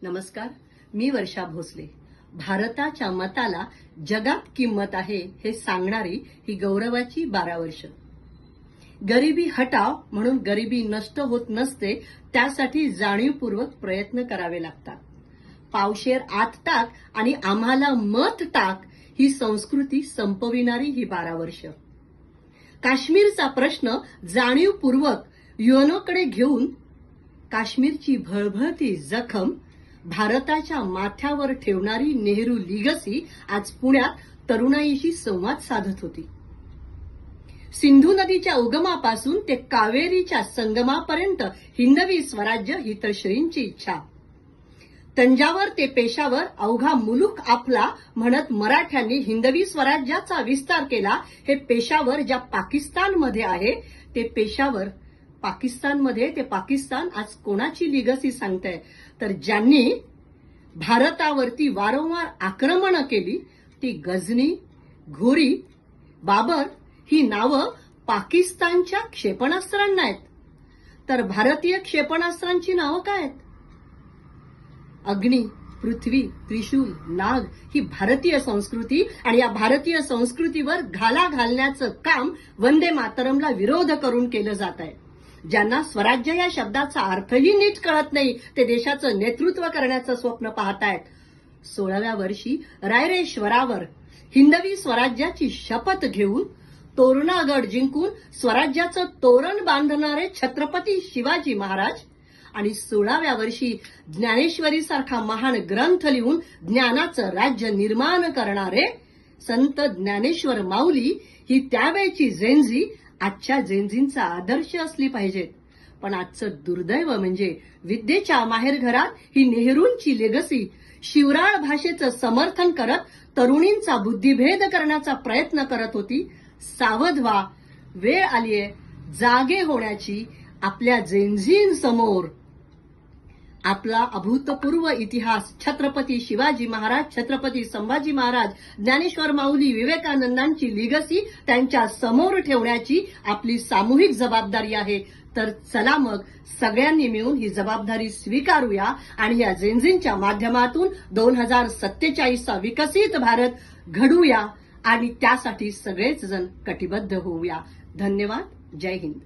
नमस्कार, मी वर्षा भोसले. भारताच्या मताला जगात किंमत आहे हे सांगणारी ही गौरवाची 12 वर्ष. गरिबी हटाव म्हणून गरिबी नष्ट होत नसते, त्यासाठी जाणीवपूर्वक प्रयत्न करावे लागतात. पावशेर आत टाक आणि आम्हाला मत टाक ही संस्कृती संपविणारी ही 12 वर्ष. काश्मीरचा प्रश्न जाणीवपूर्वक युएनओकडे घेऊन काश्मीरची भळभळती जखम भारताच्या माथ्यावर ठेवणारी नेहरू लिगसी आज पुण्यात तरुणाईशी संवाद साधत होती. सिंधू नदीच्या उगमापासून ते कावेरीच्या संगमापर्यंत हिंदवी स्वराज्य ही तर श्रींची इच्छा. तंजावर ते पेशावर अवघा मुलूक आपला म्हणत मराठ्यांनी हिंदवी स्वराज्याचा विस्तार केला. हे पेशावर ज्या पाकिस्तानमध्ये आहे ते पेशावर पाकिस्तानमध्ये ते पाकिस्तान आज कोणाची लिगसी सांगतंय, तर ज्यांनी भारतावरती वारंवार आक्रमणं केली ती गझनी, घोरी, बाबर ही नावं पाकिस्तानच्या क्षेपणास्त्रांना आहेत. तर भारतीय क्षेपणास्त्रांची नावं काय आहेत? अग्नी, पृथ्वी, त्रिशूल, नाग ही भारतीय संस्कृती, आणि या भारतीय संस्कृतीवर घाला घालण्याचं काम वंदे मातरमला विरोध करून केलं जात आहे. ज्यांना स्वराज्य या शब्दाचा अर्थही नीट कळत नाही ते देशाचं नेतृत्व करण्याचं स्वप्न पाहतायत. 16व्या वर्षी रायरेश्वरावर हिंदवी स्वराज्याची शपथ घेऊन तोरणागड जिंकून स्वराज्याचं तोरण बांधणारे छत्रपती शिवाजी महाराज आणि 16व्या वर्षी ज्ञानेश्वरीसारखा महान ग्रंथ लिहून ज्ञानाचं राज्य निर्माण करणारे संत ज्ञानेश्वर माऊली ही त्यावेळची जेनझी आजच्या जेनझींचा आदर्श असली पाहिजेत. पण आजचं दुर्दैव म्हणजे विद्येच्या माहेरघरात ही नेहरूंची लेगसी शिवराळ भाषेचं समर्थन करत तरुणींचा बुद्धिभेद करण्याचा प्रयत्न करत होती. सावध व्हा, वेळ आलीये जागे होण्याची. आपल्या जेनझींसमोर आपला अभूतपूर्व इतिहास छत्रपती शिवाजी महाराज, छत्रपती संभाजी महाराज, ज्ञानेश्वर माऊली, विवेकानंदांची लिगसी त्यांच्या समोर ठेवण्याची आपली सामूहिक जबाबदारी आहे. तर चला मग सगळ्यांनी मिळून ही जबाबदारी स्वीकारूया आणि या जेनझींच्या माध्यमातून 2047चा विकसित भारत घडूया आणि त्यासाठी सगळेच जण कटिबद्ध होऊया. धन्यवाद. जय हिंद.